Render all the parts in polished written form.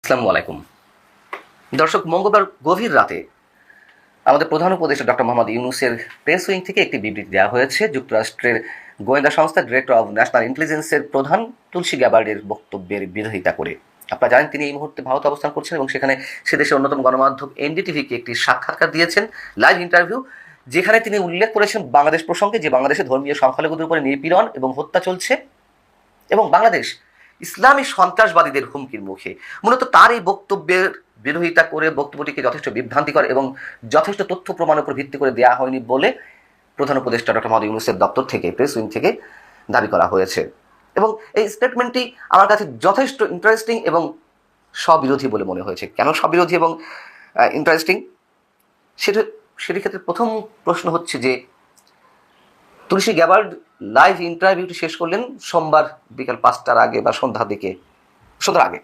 আসসালামু আলাইকুম দর্শক। মঙ্গলবার গভীর রাতে আমাদের প্রধান উপদেষ্টা ডক্টর মোহাম্মদ ইউনূসের প্রেস উইং থেকে একটি বিবৃতি দেওয়া হয়েছে। যুক্তরাষ্ট্রের গোয়েন্দা সংস্থা ডিরেক্টর অব ন্যাশনাল ইন্টেলিজেন্সের প্রধান তুলসী গ্যাবার্ডের বক্তব্যের বিরোধিতা করে। আপনারা জানেন তিনি এই মুহূর্তে ভারতে অবস্থান করছেন এবং সেখানে সে দেশের অন্যতম গণমাধ্যম এনডিটিভিকে একটি সাক্ষাৎকার দিয়েছেন, লাইভ ইন্টারভিউ, যেখানে তিনি উল্লেখ করেছেন বাংলাদেশ প্রসঙ্গে যে বাংলাদেশে ধর্মীয় সংখ্যালঘুদের উপরে নিপীড়ন এবং হত্যা চলছে এবং বাংলাদেশ ইসলামী সন্ত্রাসবাদীদের হুমকির মুখে। মূলত তার এই বক্তব্যের বিরোধিতা করে বক্তব্যটিকে যথেষ্ট বিভ্রান্তিকর এবং যথেষ্ট তথ্য প্রমাণের উপর ভিত্তি করে দেওয়া হয়নি বলে প্রধান উপদেষ্টা ডক্টর মোহাম্মদ ইউনূসের দপ্তর থেকে, প্রেস উইং থেকে দাবি করা হয়েছে। এবং এই স্টেটমেন্টটি আমার কাছে যথেষ্ট ইন্টারেস্টিং এবং স্ববিরোধী বলে মনে হয়েছে। কেন স্ববিরোধী এবং ইন্টারেস্টিং সেটির ক্ষেত্রে প্রথম প্রশ্ন হচ্ছে যে তুলসী গ্যাবার্ড লাইভ ইন্টারভিউটি শেষ করলেন সোমবার বিকাল 5টার আগে বা সন্ধ্যার আগে।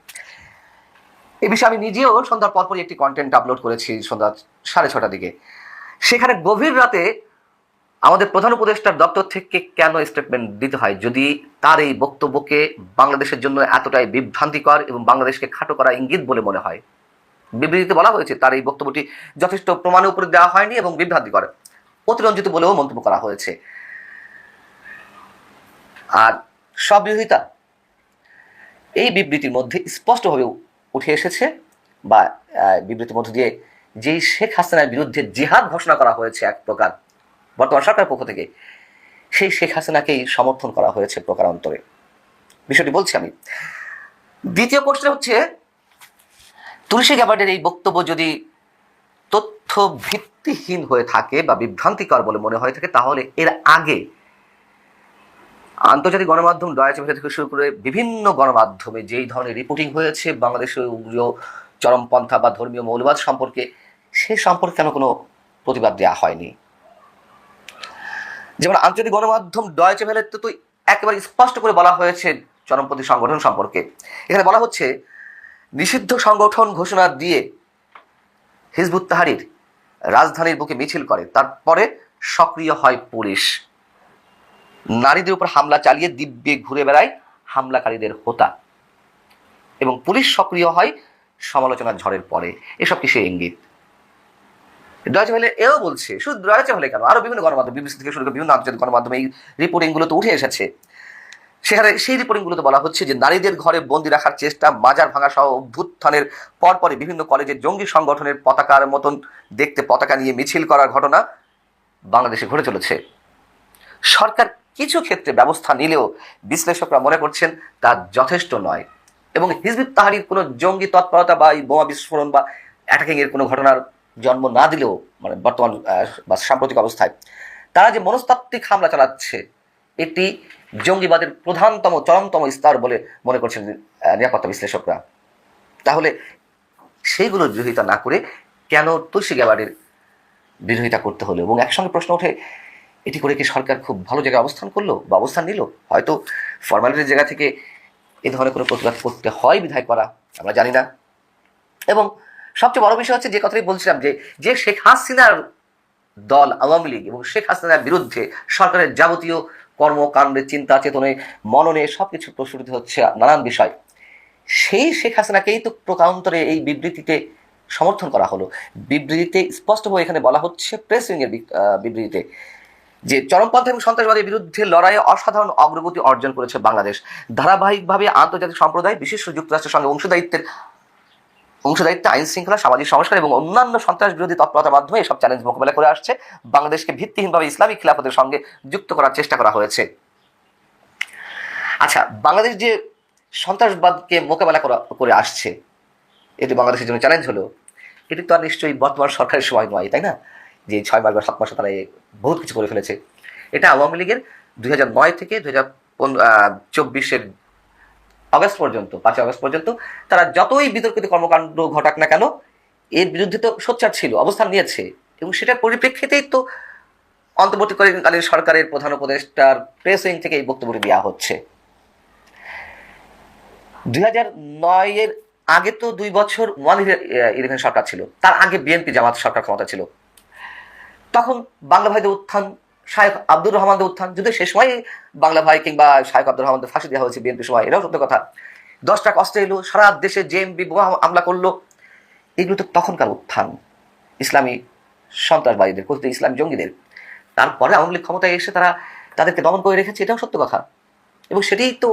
এই বিষয়ে আমি নিজেও সন্ধ্যার পরপরই একটি কন্টেন্ট আপলোড করেছি সন্ধ্যা 6:30টার দিকে। সেখানে গভীর রাতে আমাদের প্রধান উপদেষ্টার দপ্তর থেকে কেন স্টেটমেন্ট দিতে হয় যদি তার এই বক্তব্যকে বাংলাদেশের জন্য এতটাই বিভ্রান্তিকর এবং বাংলাদেশকে খাটো করা ইঙ্গিত বলে মনে হয়। বিবৃতিতে বলা হয়েছে তার এই বক্তব্যটি যথেষ্ট প্রমাণের উপরে দেওয়া হয়নি এবং বিভ্রান্তিকর, অতিরঞ্জিত বলেও মন্তব্য করা হয়েছে। আর স্ববিরোধিতা এই বিবৃতির মধ্যে স্পষ্টভাবে উঠে এসেছে, বা বিবৃতির মধ্যে দিয়ে যেই শেখ হাসিনার বিরুদ্ধে জিহাদ ঘোষণা করা হয়েছে এক প্রকার বর্তমান সরকারের পক্ষ থেকে, সেই শেখ হাসিনাকেই সমর্থন করা হয়েছে প্রকারান্তরে। বিষয়টি বলছি আমি। দ্বিতীয় প্রশ্ন হচ্ছে তুলসী গ্যাবার্ডের এই বক্তব্য যদি তথ্য ভিত্তিহীন হয়ে থাকে বা বিভ্রান্তিকর বলে মনে হয়ে থাকে, তাহলে এর আগে আন্তর্জাতিক গণমাধ্যম ডয়েচে ভেলে থেকে শুরু করে বিভিন্ন গণমাধ্যমে যেই ধরনের রিপোর্টিং হয়েছে বাংলাদেশের উগ্র চরমপন্থা বা ধর্মীয় মৌলবাদ সম্পর্কে, সে সম্পর্কে কেন কোনো প্রতিবাদ দেওয়া হয়নি? যেমন আন্তর্জাতিক গণমাধ্যম ডয়েচে ভেলেতে তো একেবারে স্পষ্ট করে বলা হয়েছে চরমপন্থী সংগঠন সম্পর্কে। এখানে বলা হচ্ছে নিষিদ্ধ সংগঠন ঘোষণা দিয়ে হিজবুত তাহরির রাজধানীর বুকে মিছিল করে, তারপরে সক্রিয় হয় পুলিশ, নারীদের উপর হামলা চালিয়ে দিব্যে ঘুরে বেড়ায় হামলাকারীদের হোতা, এবং পুলিশ সক্রিয় হয় সমালোচনার ঝড়ের পরে। এসব কিসে ইঙ্গিত? ডয়েচে ভেলে এও বলছে, শুধু ডয়েচে ভেলে কেন, আরো বিভিন্ন গণমাধ্যম, বিবিসি থেকে শুরু করে বিভিন্ন আন্তর্জাতিক গণমাধ্যমে এই রিপোর্টিংগুলো তো উঠে এসেছে। সেখানে সেই রিপোর্টিংগুলোতে বলা হচ্ছে যে নারীদের ঘরে বন্দি রাখার চেষ্টা, মাজার ভাঙা সহ অভ্যুত্থানের পরপরই বিভিন্ন কলেজে জঙ্গি সংগঠনের পতাকার মতন দেখতে পতাকা নিয়ে মিছিল করার ঘটনা বাংলাদেশে ঘটে চলেছে। সরকার কিছু ক্ষেত্রে ব্যবস্থা নিলেও বিশ্লেষকরা মনে করছেন তা যথেষ্ট নয়, এবং হিজবুত তাহরির কোনো জঙ্গি তৎপরতা বা বোমা বিস্ফোরণ বা অ্যাটাকিং এর কোনো ঘটনার জন্ম না দিলেও, মানে বর্তমান বা সাম্প্রতিক অবস্থায় তারা যে মনস্তাত্ত্বিক হামলা চালাচ্ছে, এটি জঙ্গিবাদের প্রধানতম চরমতম স্তর বলে মনে করছেন নিরাপত্তা বিশ্লেষকরা। তাহলে সেইগুলোর বিরোধিতা না করে কেন তুলসী গ্যাবার্ডের বিরোধিতা করতে হলো? এবং একসঙ্গে প্রশ্ন ওঠে, এটি করে কি সরকার খুব ভালো জায়গায় অবস্থান করলো বা অবস্থান নিল? হয়তো ফর্মালিটির জায়গা থেকে এ ধরনের কোনো প্রতিবাদ করতে হয় বিধায় করা, আমরা জানি না। এবং সবচেয়ে বড় বিষয় হচ্ছে যে কথাই বলছিলাম, যে শেখ হাসিনার দল আওয়ামী লীগ এবং শেখ হাসিনার বিরুদ্ধে সরকারের যাবতীয় কর্মকাণ্ডের চিন্তা চেতনে মননে সবকিছু প্রস্ফুটিত হচ্ছে নানান বিষয়, সেই শেখ হাসিনাকেই তো প্রকারান্তরে এই বিবৃতিতে সমর্থন করা হলো। বিবৃতিতে স্পষ্টভাবে এখানে বলা হচ্ছে, প্রেস উইংয়ের বিবৃতিতে, যে চরমপন্থা এবং সন্ত্রাসবাদের বিরুদ্ধে লড়াইয়ে অসাধারণ অগ্রগতি অর্জন করেছে বাংলাদেশ। ধারাবাহিকভাবে আন্তর্জাতিক সম্প্রদায়, বিশেষ যুক্তরাষ্ট্রের সঙ্গে অংশদায়িত্বে আইন শৃঙ্খলা, সামাজিক সংস্কার এবং অন্যান্য সন্ত্রাস বিরোধী তৎপরতার মাধ্যমে এসব চ্যালেঞ্জ মোকাবেলা করে আসছে। বাংলাদেশকে ভিত্তিহীনভাবে ইসলামিক খিলাফতের সঙ্গে যুক্ত করার চেষ্টা করা হয়েছে। আচ্ছা, বাংলাদেশ যে সন্ত্রাসবাদকে মোকাবেলা করে আসছে, এটি বাংলাদেশের জন্য চ্যালেঞ্জ হলো, এটি তো আর নিশ্চয়ই বর্তমান সরকারের সময় নয়, তাই না? যে 6 মাস বা 7 মাসে তারা বহুত কিছু করে ফেলেছে। এটা আওয়ামী লীগের 2009 থেকে 2024-এর অগস্ট পর্যন্ত, 5 আগস্ট পর্যন্ত তারা যতই বিতর্কিত কর্মকাণ্ড ঘটাক না কেন, এর বিরুদ্ধে তো সোচ্চার ছিল, অবস্থান নিয়েছে, এবং সেটার পরিপ্রেক্ষিতেই তো অন্তর্বর্তীকালীন সরকারের প্রধান উপদেষ্টার প্রেস উইং থেকে এই বক্তব্যটি দেওয়া হচ্ছে। 2009-এর আগে তো 2 বছর 1-11 সরকার ছিল, তার আগে বিএনপি জামাত সরকার ক্ষমতা ছিল। তখন বাংলা ভাইদের উত্থান, শায়েখ আব্দুর রহমানদের উত্থান, যদি সে সময় বাংলা ভাই কিংবা শায়েখ আব্দুর রহমানদের ফাঁসি দেওয়া হয়েছে বিএনপির সময়, এটাও সত্য কথা। 10 ট্রাক অস্ত্র এলো, সারা দেশে জেএমবি বোমা হামলা করলো। এগুলো তো তখনকার উত্থান ইসলামী সন্ত্রাসবাদীদের, কথিত ইসলামী জঙ্গিদের। তারপরে আওয়ামী লীগ ক্ষমতায় এসে তারা তাদেরকে দমন করে রেখেছে, এটাও সত্য কথা, এবং সেটাই তো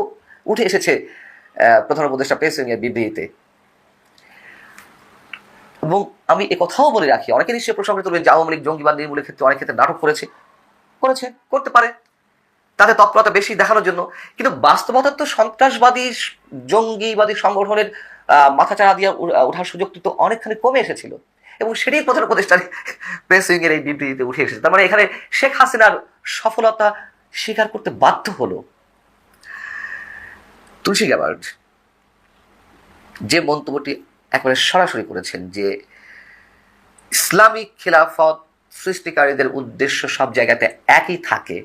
উঠে এসেছে প্রধান উপদেষ্টা প্রেস উইংয়ের বিবৃতিতে। এবং আমি কথাও বলে রাখি, অনেকে নিশ্চয়ই প্রসঙ্গ তুলবেন যে আওয়ামী লীগ জঙ্গিবাদ নির্মূলের ক্ষেত্রে অনেক ক্ষেত্রে নাটক করেছে, করতে পারে, তাদের তৎপরতা বেশি দেখানোর জন্য। কিন্তু বাস্তবতা তো সন্ত্রাসবাদী জঙ্গিবাদী সংগঠনের মাথাচাড়া দিয়ে ওঠার সুযোগ তো অনেকখানি কমে এসেছিল, এবং সেটাই প্রধান উপদেষ্টার প্রেস উইংয়ের এই বিবৃতিতে উঠে এসেছে। তার মানে এখানে শেখ হাসিনার সফলতা স্বীকার করতে বাধ্য হলো। তুলসী গ্যাবার্ড যে মন্তব্যটি একেবারে সরাসরি করেছেন যে ইসলামিক খিলাফত সৃষ্টিকারীদের উদ্দেশ্য সব জায়গাতে একই থাকে,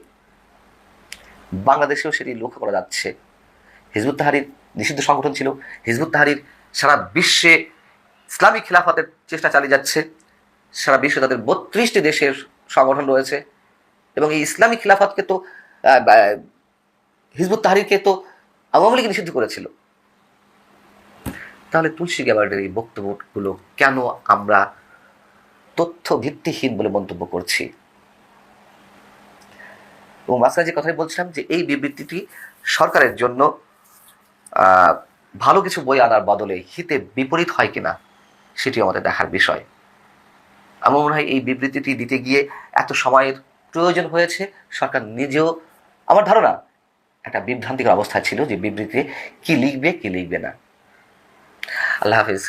বাংলাদেশেও সেটি লক্ষ্য করা যাচ্ছে। হিজবুত তাহরির নিষিদ্ধ সংগঠন ছিল, হিজবুত তাহরির সারা বিশ্বে ইসলামিক খিলাফতের চেষ্টা চালিয়ে যাচ্ছে, সারা বিশ্বে তাদের 32টি দেশের সংগঠন রয়েছে, এবং এই ইসলামিক খিলাফতকে তো হিজবুত তাহরিরকে তো আওয়ামী লীগ নিষিদ্ধ করেছিল। তাহলে তুলসী গ্যাবার্ডের এই বক্তব্যগুলো কেন আমরা তথ্য ভিত্তিহীন বলে মন্তব্য করছি? এবং মাঝখানে যে কথাই বলছিলাম যে এই বিবৃতিটি সরকারের জন্য ভালো কিছু বই আনার বদলে হিতে বিপরীত হয় কিনা সেটি আমাদের দেখার বিষয়। আমার মনে হয় এই বিবৃতিটি দিতে গিয়ে এত সময়ের প্রয়োজন হয়েছে। সরকার নিজেও আমার ধারণা একটা বিভ্রান্তিকর অবস্থায় ছিল যে বিবৃতিতে কি লিখবে কি লিখবে না। আল্লাহ হাফিজ।